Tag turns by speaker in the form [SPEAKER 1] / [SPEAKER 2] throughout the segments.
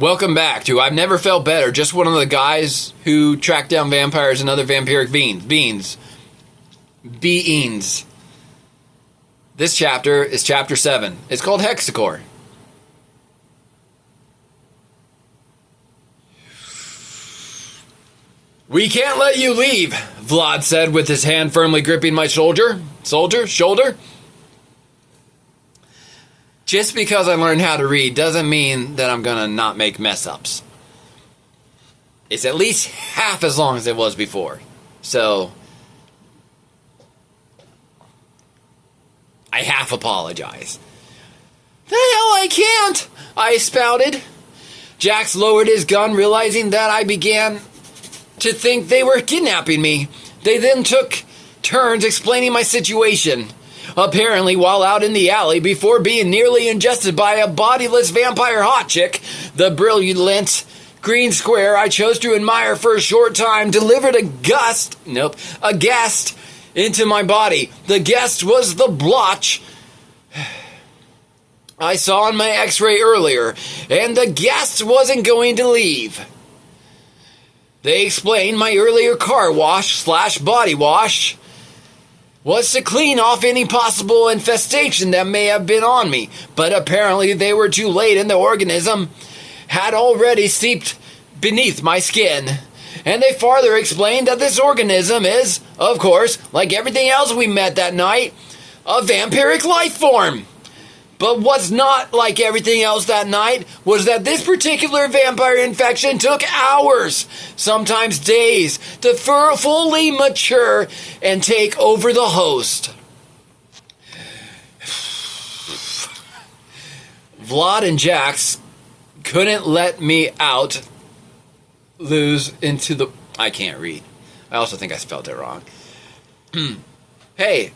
[SPEAKER 1] Welcome back to I've Never Felt Better, just one of the guys who tracked down vampires and other vampiric beings. This chapter is chapter 7. It's called Hexacore. We can't let you leave, Vlad said with his hand firmly gripping my shoulder. Just because I learned how to read doesn't mean that I'm gonna not make mess-ups. It's at least half as long as it was before. So, I half apologize. The hell I can't, I spouted. Jax lowered his gun, realizing that I began to think they were kidnapping me. They then took turns explaining my situation. Apparently, while out in the alley before being nearly ingested by a bodiless vampire hot chick, the brilliant green square I chose to admire for a short time delivered a guest into my body. The guest was the blotch I saw on my x-ray earlier, and the guest wasn't going to leave. They explained my earlier car wash / body wash was to clean off any possible infestation that may have been on me, but apparently they were too late and the organism had already seeped beneath my skin. And they farther explained that this organism is, of course, like everything else we met that night, a vampiric life form. But what's not like everything else that night was that this particular vampire infection took hours, sometimes days, to fully mature and take over the host. Vlad and Jax couldn't let me out lose into the... I can't read. I also think I spelled it wrong. Hey,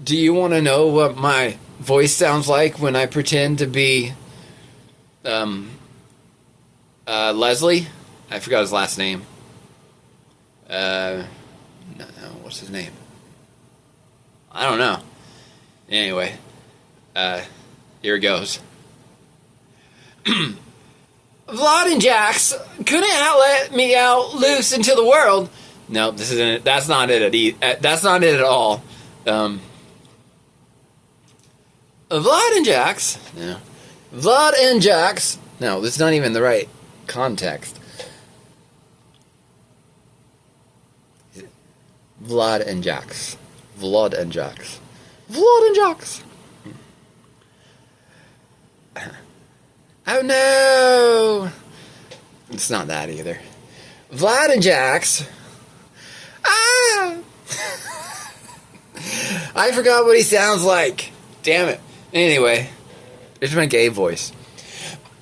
[SPEAKER 1] do you want to know what my voice sounds like when I pretend to be Leslie? I forgot his last name. No, what's his name? I don't know. Anyway, here it goes. Vlad and Jax couldn't let me out loose into the world. No, this isn't it. That's not it. That's not it at all. Vlad and Jax. No. Vlad and Jax. No, this is not even the right context. Vlad and Jax. Vlad and Jax. Vlad and Jax. Oh no! It's not that either. Vlad and Jax. Ah! I forgot what he sounds like. Damn it. Anyway, it's my gay voice.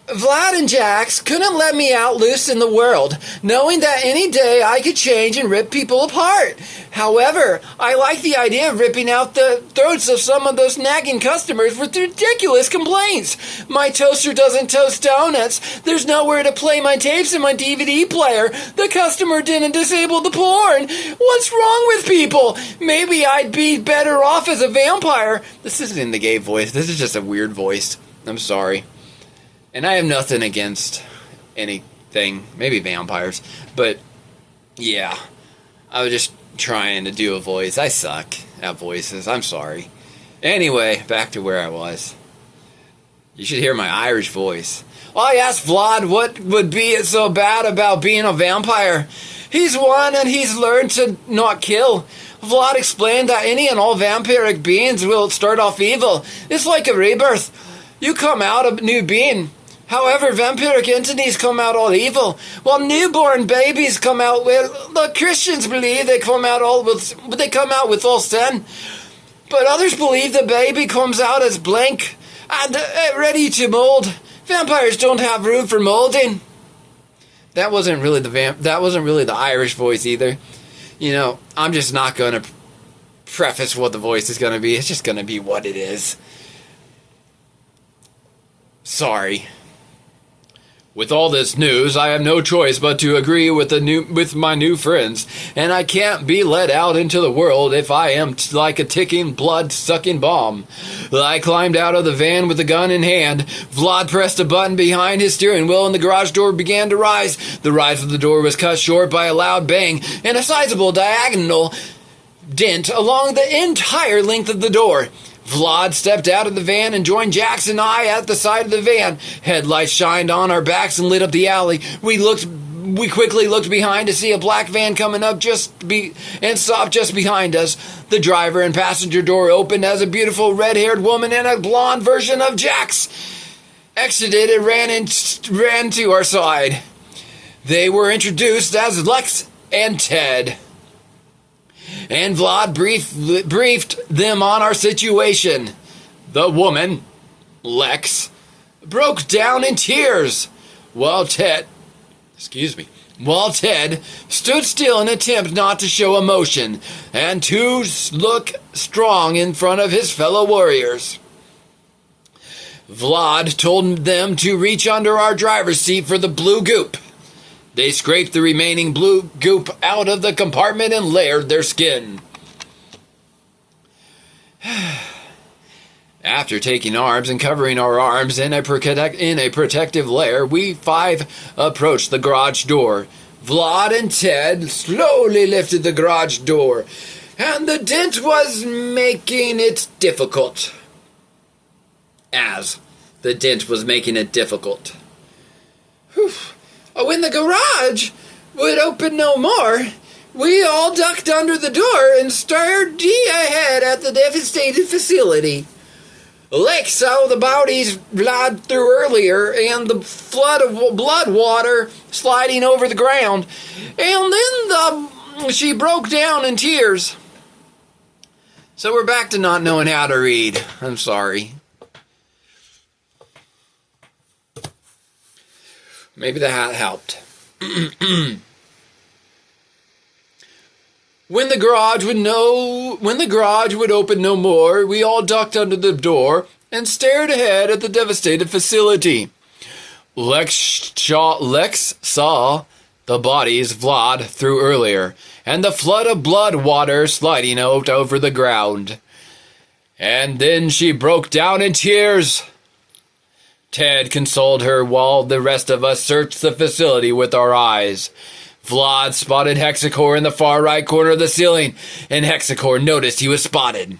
[SPEAKER 1] Vlad and Jax couldn't let me out loose in the world, knowing that any day I could change and rip people apart. However, I like the idea of ripping out the throats of some of those nagging customers with ridiculous complaints. My toaster doesn't toast donuts. There's nowhere to play my tapes in my DVD player. The customer didn't disable the porn. What's wrong with people? Maybe I'd be better off as a vampire. This isn't in the gay voice. This is just a weird voice. I'm sorry. And I have nothing against anything. Maybe vampires. But, yeah. I was just trying to do a voice. I suck at voices. I'm sorry. Anyway, back to where I was. You should hear my Irish voice. I asked Vlad what would be so bad about being a vampire. He's won and he's learned to not kill. Vlad explained that any and all vampiric beings will start off evil. It's like a rebirth. You come out a new being. However, vampiric entities come out all evil, while newborn babies come out with... The Christians believe they come out with all sin, but others believe the baby comes out as blank and ready to mold. Vampires don't have room for molding. That wasn't really the Irish voice either. You know, I'm just not going to preface what the voice is going to be. It's just going to be what it is. Sorry. With all this news, I have no choice but to agree with my new friends, and I can't be let out into the world if I am like a ticking, blood-sucking bomb. I climbed out of the van with the gun in hand. Vlad pressed a button behind his steering wheel, and the garage door began to rise. The rise of the door was cut short by a loud bang and a sizable diagonal dent along the entire length of the door. Vlad stepped out of the van and joined Jax and I at the side of the van. Headlights shined on our backs and lit up the alley. We quickly looked behind to see a black van coming up and stopped just behind us. The driver and passenger door opened as a beautiful red-haired woman and a blonde version of Jax exited and ran to our side. They were introduced as Lex and Ted. And Vlad briefed them on our situation. The woman, Lex, broke down in tears, while Ted stood still in an attempt not to show emotion and to look strong in front of his fellow warriors. Vlad told them to reach under our driver's seat for the blue goop. They scraped the remaining blue goop out of the compartment and layered their skin. After taking arms and covering our arms in a protective layer, we five approached the garage door. Vlad and Ted slowly lifted the garage door, and the dent was making it difficult. Whew. When the garage would open no more, we all ducked under the door and stared ahead at the devastated facility. Lex saw the bodies Vlad threw earlier and the flood of blood water sliding over the ground, and then she broke down in tears. So we're back to not knowing how to read. I'm sorry. Maybe that helped. When the garage would open no more, we all ducked under the door and stared ahead at the devastated facility. Lex saw the bodies Vlad threw earlier, and the flood of blood water sliding out over the ground. And then she broke down in tears. Ted consoled her while the rest of us searched the facility with our eyes. Vlad spotted Hexacore in the far right corner of the ceiling, and Hexacore noticed he was spotted.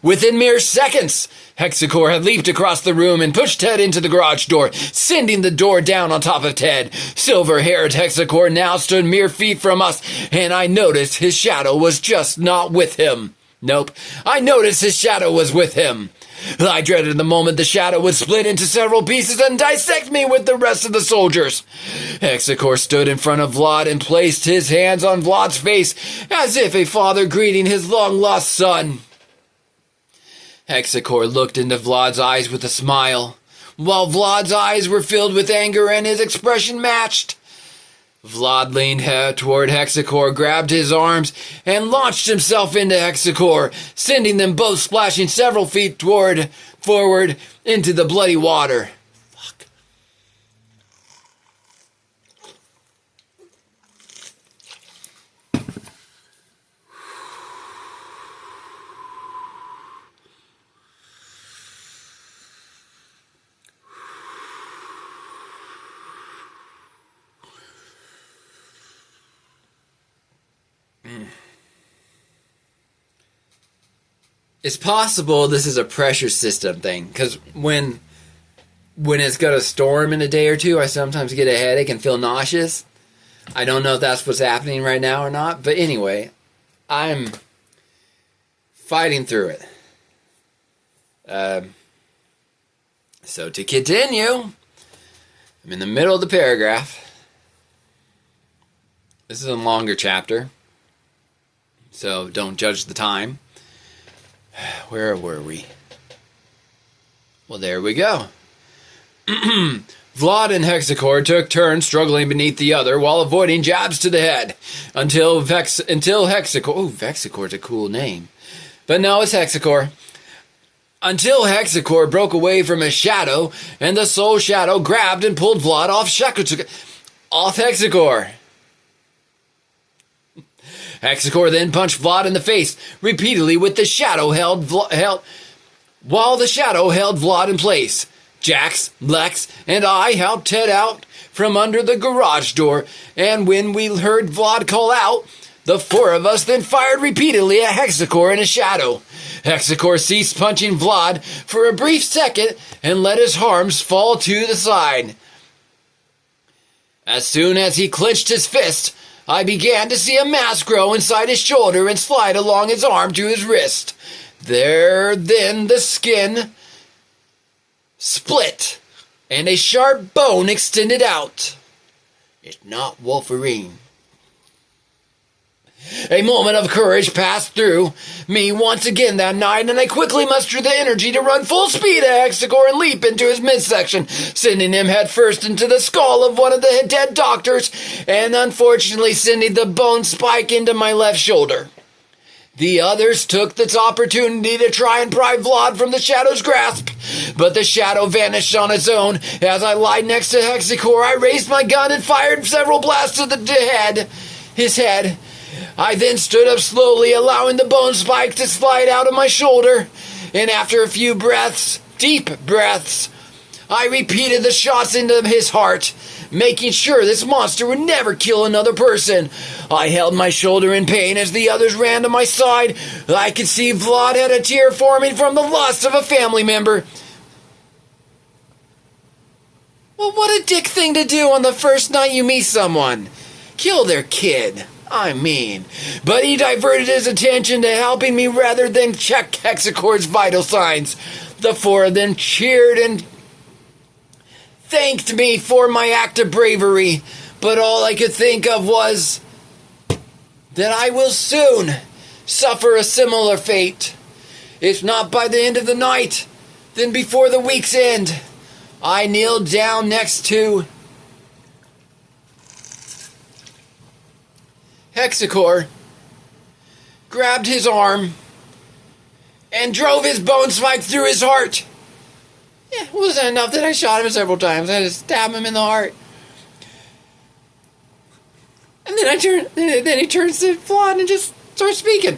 [SPEAKER 1] Within mere seconds, Hexacore had leaped across the room and pushed Ted into the garage door, sending the door down on top of Ted. Silver-haired Hexacore now stood mere feet from us, and I noticed his shadow was just not with him. I noticed his shadow was with him. I dreaded the moment the shadow would split into several pieces and dissect me with the rest of the soldiers. Hexacore stood in front of Vlad and placed his hands on Vlad's face as if a father greeting his long-lost son. Hexacore looked into Vlad's eyes with a smile, while Vlad's eyes were filled with anger and his expression matched. Vlad leaned toward Hexacore, grabbed his arms, and launched himself into Hexacore, sending them both splashing several feet forward into the bloody water. Fuck. It's possible this is a pressure system thing, because when it's got a storm in a day or two, I sometimes get a headache and feel nauseous. I don't know if that's what's happening right now or not, but anyway, I'm fighting through it. So to continue, I'm in the middle of the paragraph. This is a longer chapter, so don't judge the time. Where were we? Well, there we go. Vlad and Hexacore took turns struggling beneath the other while avoiding jabs to the head until Hexacore... Oh, Vexacore's a cool name. But no, it's Hexacore. until Hexacore broke away from his shadow, and the soul shadow grabbed and pulled Vlad off Hexacore. Hexacore then punched Vlad in the face repeatedly with the shadow while the shadow held Vlad in place. Jax, Lex, and I helped Ted out from under the garage door, and when we heard Vlad call out, the four of us then fired repeatedly at Hexacore in his shadow. Hexacore ceased punching Vlad for a brief second and let his arms fall to the side. As soon as he clenched his fist, I began to see a mass grow inside his shoulder and slide along his arm to his wrist. There, then, the skin split, and a sharp bone extended out. It's not Wolverine. A moment of courage passed through me once again that night, and I quickly mustered the energy to run full speed at Hexacore and leap into his midsection, sending him headfirst into the skull of one of the dead doctors, and unfortunately sending the bone spike into my left shoulder. The others took this opportunity to try and pry Vlad from the shadow's grasp, but the shadow vanished on its own. As I lied next to Hexacore, I raised my gun and fired several blasts to his head. I then stood up slowly, allowing the bone spike to slide out of my shoulder, and after a few deep breaths, I repeated the shots into his heart, making sure this monster would never kill another person. I held my shoulder in pain as the others ran to my side. I could see Vlad had a tear forming from the loss of a family member. Well, what a dick thing to do on the first night you meet someone. Kill their kid. I mean, but he diverted his attention to helping me rather than check Hexacore's vital signs. The four of them cheered and thanked me for my act of bravery, but all I could think of was that I will soon suffer a similar fate. If not by the end of the night, then before the week's end. I kneeled down next to Hexacore, grabbed his arm, and drove his bone spike through his heart. It wasn't enough that I shot him several times. I had to stab him in the heart. And then he turns to Vlad and just starts speaking.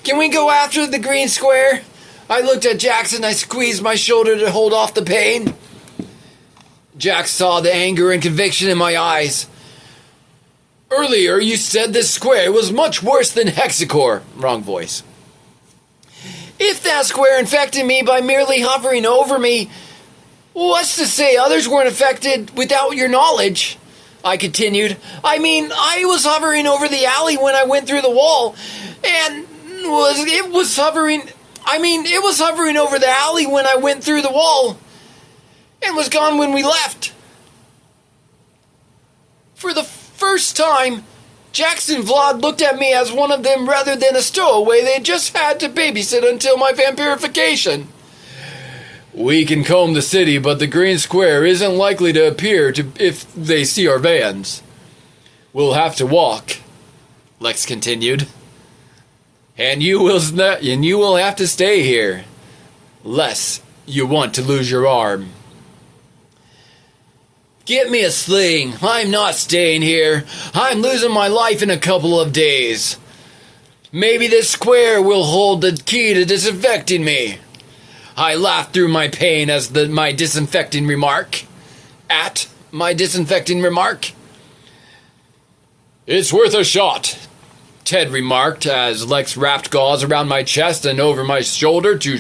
[SPEAKER 1] Can we go after the green square? I looked at Jackson. I squeezed my shoulder to hold off the pain. Jack saw the anger and conviction in my eyes. Earlier, you said this square was much worse than Hexacore. Wrong voice. If that square infected me by merely hovering over me, what's to say others weren't affected without your knowledge? I continued. I mean, I was hovering over the alley when I went through the wall, and it was hovering over the alley when I went through the wall, and was gone when we left. For the first time, Jackson Vlad looked at me as one of them rather than a stowaway they just had to babysit until my vampirification. We can comb the city, but the green square isn't likely to appear if they see our vans. We'll have to walk, Lex continued. And you will have to stay here, lest you want to lose your arm. Get me a sling. I'm not staying here. I'm losing my life in a couple of days. Maybe this square will hold the key to disinfecting me. I laughed through my pain at my disinfecting remark. It's worth a shot, Ted remarked as Lex wrapped gauze around my chest and over my shoulder to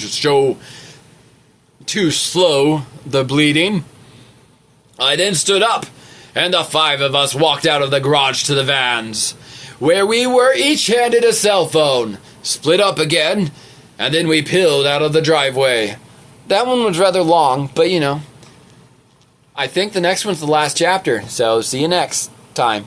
[SPEAKER 1] slow the bleeding. I then stood up, and the five of us walked out of the garage to the vans, where we were each handed a cell phone, split up again, and then we peeled out of the driveway. That one was rather long, but I think the next one's the last chapter, so see you next time.